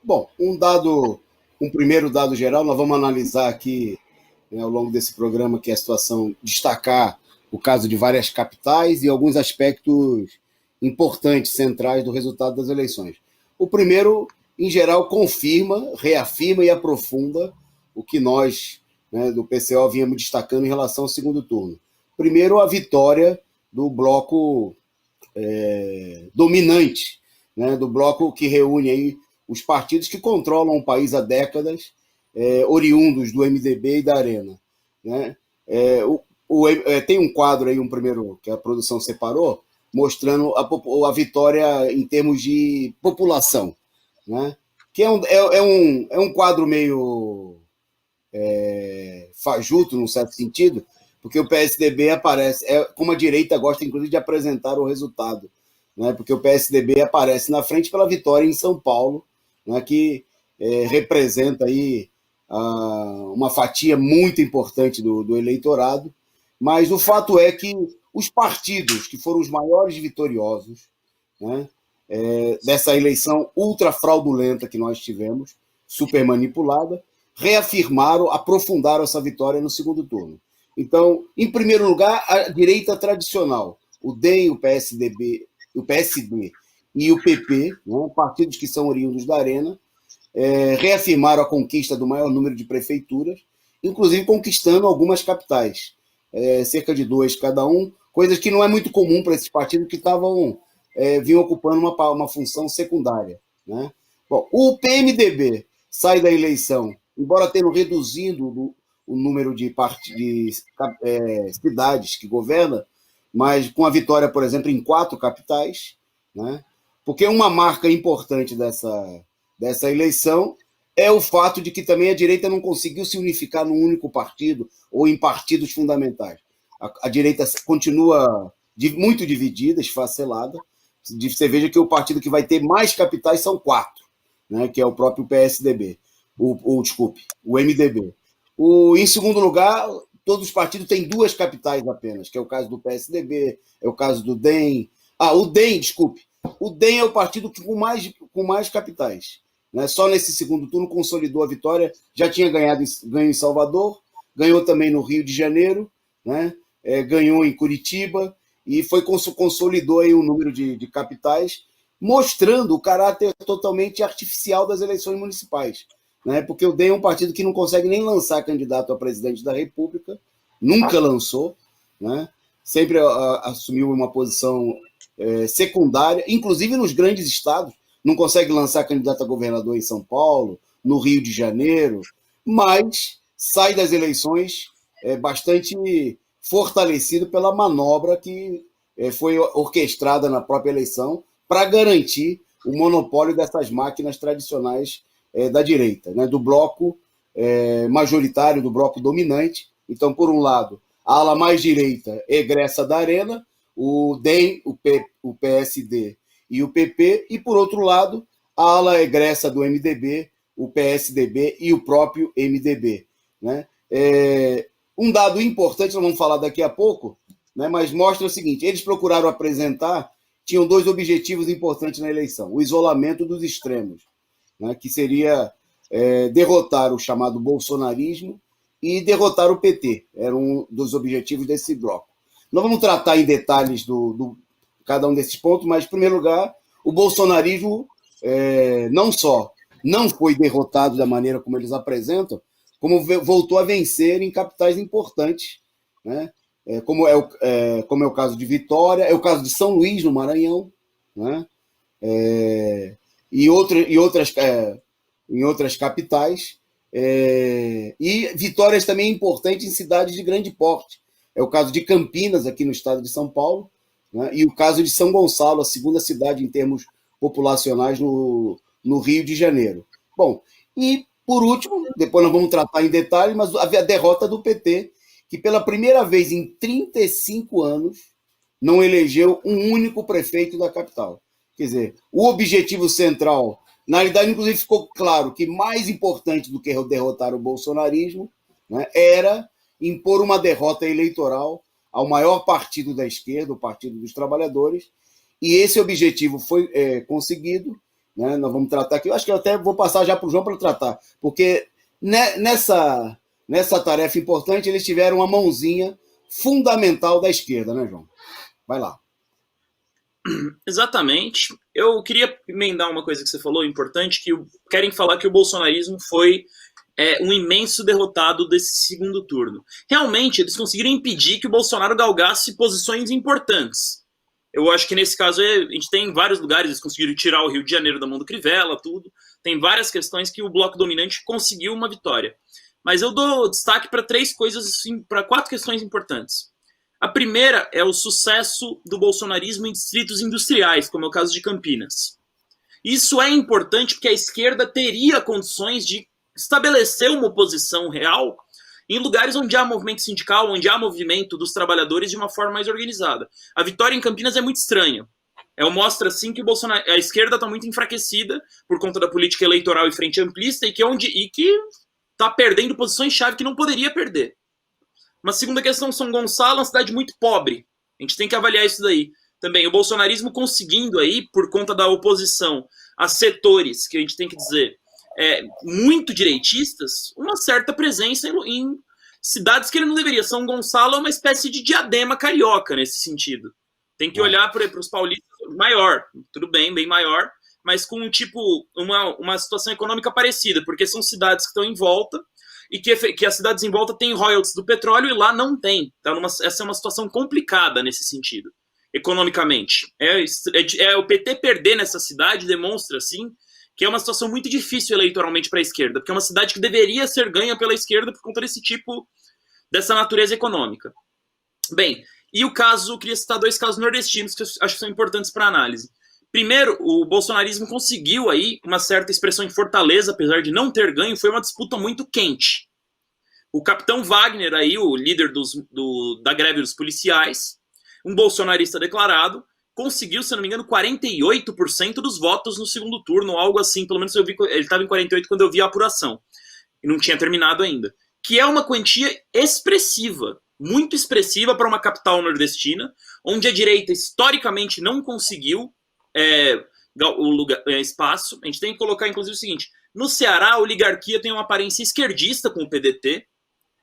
Bom, um primeiro dado geral, nós vamos analisar aqui, né, ao longo desse programa, que é a situação, destacar o caso de várias capitais e alguns aspectos importantes, centrais do resultado das eleições. O primeiro, em geral, confirma, reafirma e aprofunda o que nós, né, do PCO, vínhamos destacando em relação ao segundo turno. Primeiro, a vitória do bloco dominante, né, do bloco que reúne aí os partidos que controlam o país há décadas, oriundos do MDB e da Arena. Né? Tem um quadro aí, um primeiro, que a produção separou, mostrando a vitória em termos de população. Né? Que é um quadro meio fajuto, num certo sentido, porque o PSDB aparece, como a direita gosta, inclusive, de apresentar o resultado, né? Porque o PSDB aparece na frente pela vitória em São Paulo, né? Que representa aí uma fatia muito importante do eleitorado, mas o fato é que os partidos que foram os maiores vitoriosos, né, dessa eleição ultra fraudulenta que nós tivemos, super manipulada, reafirmaram, aprofundaram essa vitória no segundo turno. Então, em primeiro lugar, a direita tradicional, o DEM, o PSDB, o PSD e o PP, né, partidos que são oriundos da Arena, reafirmaram a conquista do maior número de prefeituras, inclusive conquistando algumas capitais, cerca de 2 cada um, coisas que não é muito comum para esses partidos que vinham ocupando uma função secundária. Né? Bom, o PMDB sai da eleição, embora tenham reduzido o número de cidades que governa, mas com a vitória, por exemplo, em 4 capitais, né? Porque uma marca importante dessa eleição é o fato de que também a direita não conseguiu se unificar num único partido ou em partidos fundamentais. A direita continua muito dividida, esfacelada. Você veja que o partido que vai ter mais capitais são 4, né, que é o próprio PSDB, desculpe, o MDB. Em segundo lugar, todos os partidos têm 2 capitais apenas, que é o caso do PSDB, é o caso do DEM. O DEM, desculpe. O DEM é o partido com mais capitais. Né? Só nesse segundo turno consolidou a vitória, já tinha ganho em Salvador, ganhou também no Rio de Janeiro, né? Ganhou em Curitiba, e consolidou aí o número de capitais, mostrando o caráter totalmente artificial das eleições municipais. Né? Porque o DEM é um partido que não consegue nem lançar candidato a presidente da República, nunca lançou, né? Sempre assumiu uma posição secundária, inclusive nos grandes estados, não consegue lançar candidato a governador em São Paulo, no Rio de Janeiro, mas sai das eleições bastante fortalecido pela manobra que foi orquestrada na própria eleição para garantir o monopólio dessas máquinas tradicionais da direita, né, do bloco majoritário, do bloco dominante. Então, por um lado, a ala mais direita egressa da Arena, o DEM, o PSD e o PP, e, por outro lado, a ala egressa do MDB, o PSDB e o próprio MDB. Né? Um dado importante, nós vamos falar daqui a pouco, né, mas mostra o seguinte: eles procuraram apresentar, tinham 2 objetivos importantes na eleição: o isolamento dos extremos, né, que seria derrotar o chamado bolsonarismo e derrotar o PT. Era um dos objetivos desse bloco. Nós vamos tratar em detalhes cada um desses pontos, mas, em primeiro lugar, o bolsonarismo não só não foi derrotado da maneira como eles apresentam, como voltou a vencer em capitais importantes, né? Como é o caso de Vitória, é o caso de São Luís, no Maranhão, né? Em outras capitais, e vitórias também importantes em cidades de grande porte. É o caso de Campinas, aqui no estado de São Paulo, né? E o caso de São Gonçalo, a segunda cidade em termos populacionais no Rio de Janeiro. Bom, e por último, depois nós vamos tratar em detalhe, mas a derrota do PT, que pela primeira vez em 35 anos não elegeu um único prefeito da capital. Quer dizer, o objetivo central, na realidade, inclusive, ficou claro que mais importante do que derrotar o bolsonarismo, né, era impor uma derrota eleitoral ao maior partido da esquerda, o Partido dos Trabalhadores, e esse objetivo foi conseguido, né? Nós vamos tratar aqui. Eu acho que eu até vou passar já para o João para tratar, porque nessa tarefa importante eles tiveram uma mãozinha fundamental da esquerda, né, João? Vai lá. Exatamente. Eu queria emendar uma coisa que você falou, importante, que querem falar que o bolsonarismo foi um imenso derrotado desse segundo turno. Realmente, eles conseguiram impedir que o Bolsonaro galgasse posições importantes. Eu acho que nesse caso a gente tem vários lugares, eles conseguiram tirar o Rio de Janeiro da mão do Crivella, tudo. Tem várias questões que o bloco dominante conseguiu uma vitória. Mas eu dou destaque para três coisas, assim, para quatro questões importantes. A primeira é o sucesso do bolsonarismo em distritos industriais, como é o caso de Campinas. Isso é importante porque a esquerda teria condições de estabelecer uma oposição real em lugares onde há movimento sindical, onde há movimento dos trabalhadores de uma forma mais organizada. A vitória em Campinas é muito estranha. Mostra, assim, que a esquerda está muito enfraquecida por conta da política eleitoral e frente amplista e que está perdendo posições-chave que não poderia perder. Uma segunda questão, São Gonçalo é uma cidade muito pobre. A gente tem que avaliar isso daí. Também o bolsonarismo conseguindo aí, por conta da oposição a setores, que a gente tem que dizer, muito direitistas, uma certa presença em cidades que ele não deveria. São Gonçalo é uma espécie de diadema carioca nesse sentido. Tem que olhar para os paulistas maior, tudo bem, bem maior, mas com uma situação econômica parecida, porque são cidades que estão em volta e que as cidades em volta têm royalties do petróleo e lá não tem. Então, essa é uma situação complicada nesse sentido, economicamente. O PT perder nessa cidade demonstra, assim, que é uma situação muito difícil eleitoralmente para a esquerda, porque é uma cidade que deveria ser ganha pela esquerda por conta dessa natureza econômica. Bem, e queria citar dois casos nordestinos que eu acho que são importantes para análise. Primeiro, o bolsonarismo conseguiu aí uma certa expressão em Fortaleza, apesar de não ter ganho, foi uma disputa muito quente. O capitão Wagner, aí, o líder da greve dos policiais, um bolsonarista declarado, conseguiu, se não me engano, 48% dos votos no segundo turno, algo assim, pelo menos eu vi, ele estava em 48% quando eu vi a apuração, e não tinha terminado ainda, que é uma quantia expressiva, muito expressiva para uma capital nordestina, onde a direita historicamente não conseguiu espaço. A gente tem que colocar, inclusive, o seguinte: no Ceará, a oligarquia tem uma aparência esquerdista com o PDT.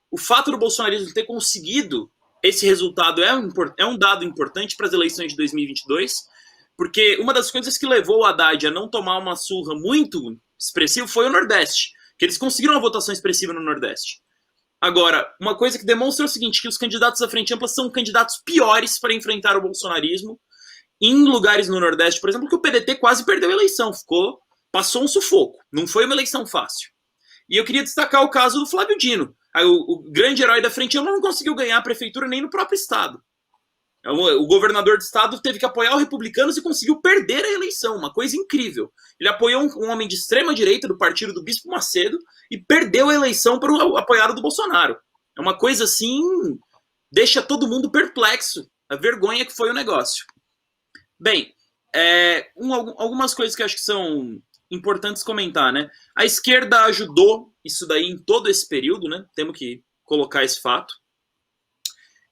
O fato do bolsonarismo ter conseguido esse resultado é um dado importante para as eleições de 2022, porque uma das coisas que levou o Haddad a não tomar uma surra muito expressiva foi o Nordeste, que eles conseguiram uma votação expressiva no Nordeste. Agora, uma coisa que demonstra é o seguinte, que os candidatos da Frente Ampla são candidatos piores para enfrentar o bolsonarismo em lugares no Nordeste, por exemplo, que o PDT quase perdeu a eleição, passou um sufoco, não foi uma eleição fácil. E eu queria destacar o caso do Flávio Dino, o grande herói da Frente Ampla não conseguiu ganhar a prefeitura nem no próprio estado. O governador do estado teve que apoiar os republicanos e conseguiu perder a eleição, uma coisa incrível. Ele apoiou um homem de extrema direita do partido do Bispo Macedo e perdeu a eleição para o apoiado do Bolsonaro. É uma coisa assim, deixa todo mundo perplexo, a vergonha que foi o negócio. Bem, algumas coisas que eu acho que são importantes comentar, né? A esquerda ajudou isso daí em todo esse período, né? Temos que colocar esse fato.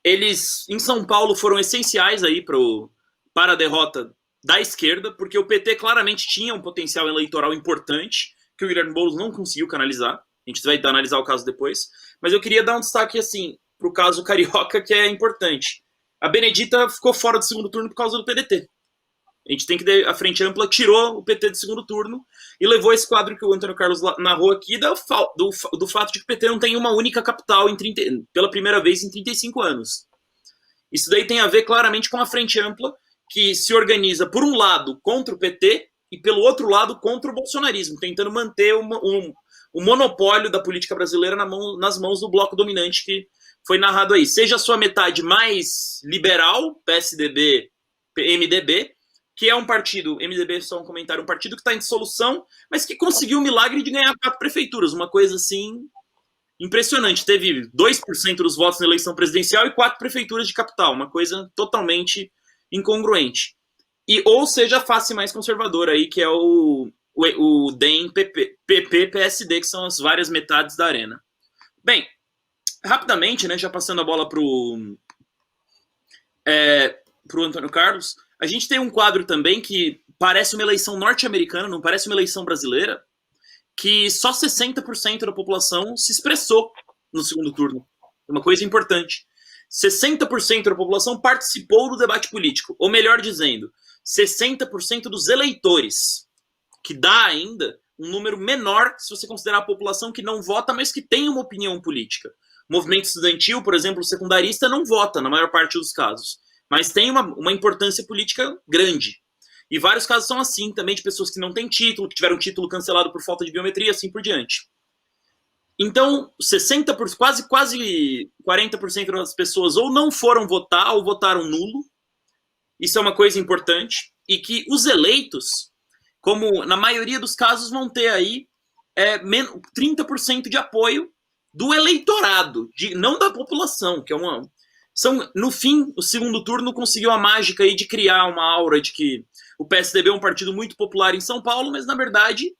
Eles, em São Paulo, foram essenciais aí para a derrota da esquerda, porque o PT claramente tinha um potencial eleitoral importante, que o Guilherme Boulos não conseguiu canalizar. A gente vai analisar o caso depois. Mas eu queria dar um destaque, assim, para o caso carioca, que é importante. A Benedita ficou fora do segundo turno por causa do PDT. A gente tem que a Frente Ampla tirou o PT do segundo turno e levou esse quadro que o Antônio Carlos narrou aqui do fato de que o PT não tem uma única capital pela primeira vez em 35 anos. Isso daí tem a ver claramente com a Frente Ampla, que se organiza, por um lado, contra o PT e, pelo outro lado, contra o bolsonarismo, tentando manter o monopólio da política brasileira nas mãos do bloco dominante que foi narrado aí. Seja a sua metade mais liberal, PSDB, MDB, que é um partido, MDB só um comentário, um partido que está em dissolução, mas que conseguiu o milagre de ganhar 4 prefeituras, uma coisa assim impressionante. Teve 2% dos votos na eleição presidencial e 4 prefeituras de capital, uma coisa totalmente incongruente. Ou seja, a face mais conservadora aí, que é o DEM, PP, PSD, que são as várias metades da arena. Bem, rapidamente, né, já passando a bola pro Antônio Carlos, a gente tem um quadro também que parece uma eleição norte-americana, não parece uma eleição brasileira, que só 60% da população se expressou no segundo turno. É uma coisa importante. 60% da população participou do debate político, ou melhor dizendo, 60% dos eleitores, que dá ainda um número menor se você considerar a população que não vota, mas que tem uma opinião política. O movimento estudantil, por exemplo, secundarista, não vota na maior parte dos casos, mas tem uma importância política grande. E vários casos são assim, também de pessoas que não têm título, que tiveram título cancelado por falta de biometria, assim por diante. Então, 60%, quase 40% das pessoas ou não foram votar ou votaram nulo. Isso é uma coisa importante. E que os eleitos, como na maioria dos casos, vão ter aí 30% de apoio do eleitorado, não da população, que é uma... no fim, o segundo turno conseguiu a mágica aí de criar uma aura de que o PSDB é um partido muito popular em São Paulo, mas na verdade,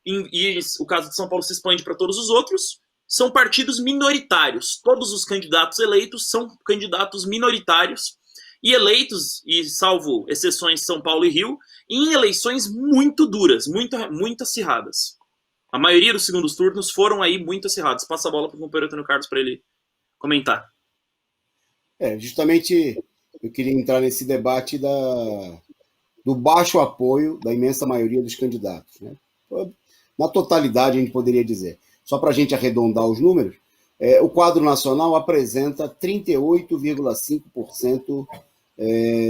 e o caso de São Paulo se expande para todos os outros, são partidos minoritários. Todos os candidatos eleitos são candidatos minoritários e eleitos, e salvo exceções São Paulo e Rio, em eleições muito duras, muito acirradas. A maioria dos segundos turnos foram aí muito acirrados. Passa a bola para o companheiro Antônio Carlos para ele comentar. Justamente eu queria entrar nesse debate do baixo apoio da imensa maioria dos candidatos, né? Na totalidade, a gente poderia dizer. Só para a gente arredondar os números, o quadro nacional apresenta 38,5%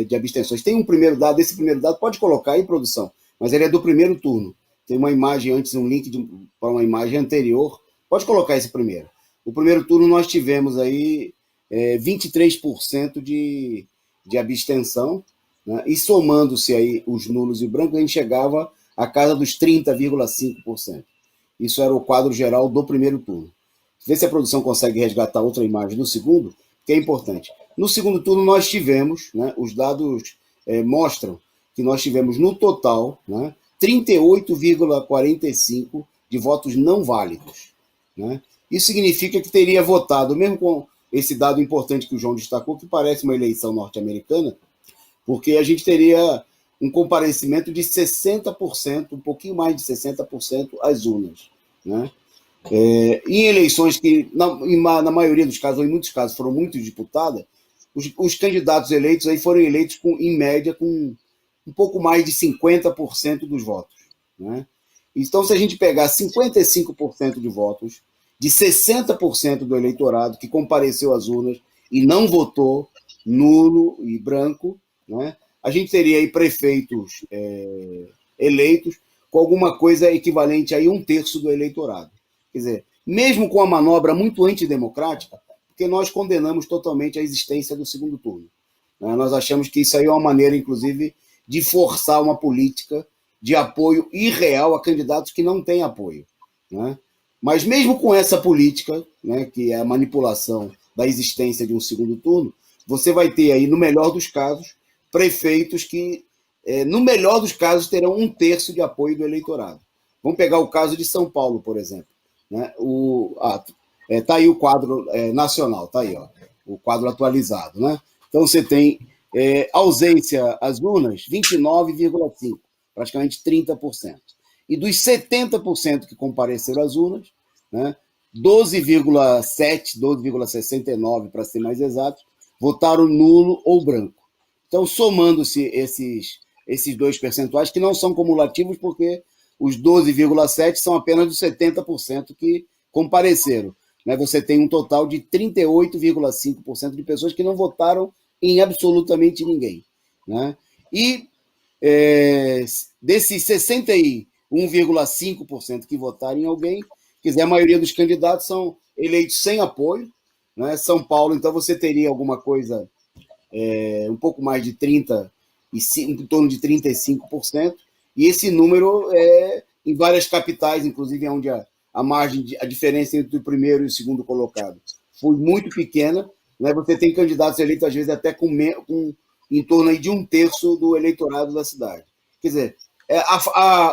de abstenções. Tem um primeiro dado, esse primeiro dado pode colocar aí, produção, mas ele é do primeiro turno. Tem uma imagem antes, um link para uma imagem anterior. Pode colocar esse primeiro. O primeiro turno nós tivemos aí 23% de abstenção, né? E somando-se aí os nulos e brancos, a gente chegava à casa dos 30,5%. Isso era o quadro geral do primeiro turno. Vê se a produção consegue resgatar outra imagem do segundo, que é importante. No segundo turno nós tivemos, né, os dados mostram que nós tivemos no total, né, 38,45% de votos não válidos, né? Isso significa que teria votado, mesmo com esse dado importante que o João destacou, que parece uma eleição norte-americana, porque a gente teria um comparecimento de 60%, um pouquinho mais de 60% às urnas, né? Em eleições que, na maioria dos casos, ou em muitos casos, foram muito disputadas, os candidatos eleitos aí foram eleitos, em média, com um pouco mais de 50% dos votos, né? Então, se a gente pegar 55% de votos, de 60% do eleitorado que compareceu às urnas e não votou, nulo e branco, né, a gente teria aí prefeitos eleitos com alguma coisa equivalente a 1/3 do eleitorado. Quer dizer, mesmo com a manobra muito antidemocrática, porque nós condenamos totalmente a existência do segundo turno, né? Nós achamos que isso aí é uma maneira, inclusive, de forçar uma política de apoio irreal a candidatos que não têm apoio, né? Mas mesmo com essa política, né, que é a manipulação da existência de um segundo turno, você vai ter aí, no melhor dos casos, prefeitos que, no melhor dos casos, terão 1/3 de apoio do eleitorado. Vamos pegar o caso de São Paulo, por exemplo, né? Tá aí o quadro nacional, tá aí, ó, o quadro atualizado, né? Então você tem ausência às urnas, 29,5%, praticamente 30%. E dos 70% que compareceram às urnas, né, 12,7%, 12,69% para ser mais exato, votaram nulo ou branco. Então, somando-se esses dois percentuais, que não são cumulativos, porque os 12,7% são apenas dos 70% que compareceram, né? Você tem um total de 38,5% de pessoas que não votaram em absolutamente ninguém, né? E desses 61,5% que votaram em alguém, quer dizer, a maioria dos candidatos são eleitos sem apoio, né? São Paulo, então você teria alguma coisa um pouco mais de 35%, em torno de 35%, e esse número em várias capitais, inclusive onde a diferença entre o primeiro e o segundo colocado foi muito pequena, né? Você tem candidatos eleitos, às vezes, até com em torno aí de 1/3 do eleitorado da cidade. Quer dizer,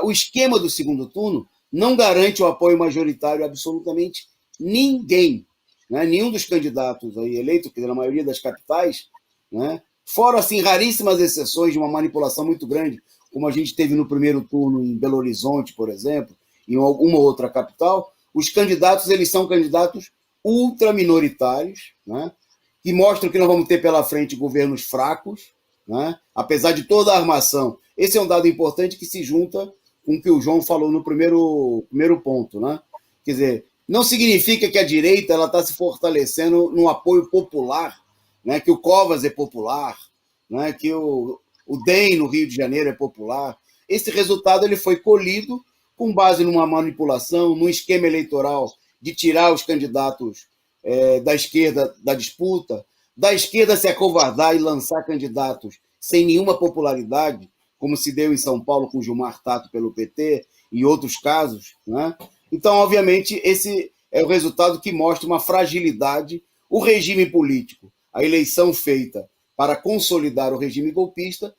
o esquema do segundo turno não garante o apoio majoritário a absolutamente ninguém, né? Nenhum dos candidatos aí eleitos, quer dizer, na maioria das capitais, né? Fora, assim, raríssimas exceções de uma manipulação muito grande. como a gente teve no primeiro turno em Belo Horizonte, por exemplo, em alguma outra capital, os candidatos eles são candidatos ultraminoritários, né, que mostram que nós vamos ter pela frente governos fracos, né, apesar de toda a armação. Esse é um dado importante que se junta com o que o João falou no primeiro ponto. Né? Quer dizer, não significa que a direita está se fortalecendo no apoio popular, né, que o Covas é popular, né, que o DEM no Rio de Janeiro é popular. Esse resultado ele foi colhido com base numa manipulação, num esquema eleitoral de tirar os candidatos da esquerda da disputa, da esquerda se acovardar e lançar candidatos sem nenhuma popularidade, como se deu em São Paulo com Gilmar Tato pelo PT e outros casos. Né? Então, obviamente, esse é o resultado que mostra uma fragilidade. O regime político, a eleição feita para consolidar o regime golpista,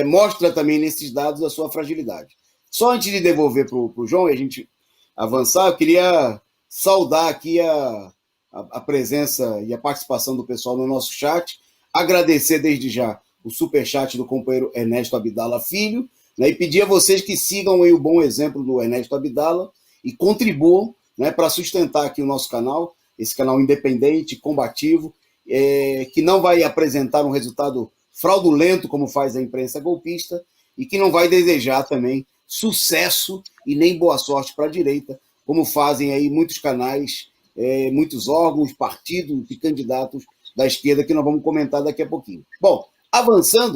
mostra também nesses dados a sua fragilidade. Só antes de devolver para o João e a gente avançar, eu queria saudar aqui a presença e a participação do pessoal no nosso chat, agradecer desde já o superchat do companheiro Ernesto Abdala Filho, né, e pedir a vocês que sigam aí o bom exemplo do Ernesto Abdala e contribuam, né, para sustentar aqui o nosso canal, esse canal independente, combativo, que não vai apresentar um resultado fraudulento como faz a imprensa golpista e que não vai desejar também sucesso e nem boa sorte para a direita, como fazem aí muitos canais, muitos órgãos, partidos e candidatos da esquerda que nós vamos comentar daqui a pouquinho. Bom, avançando,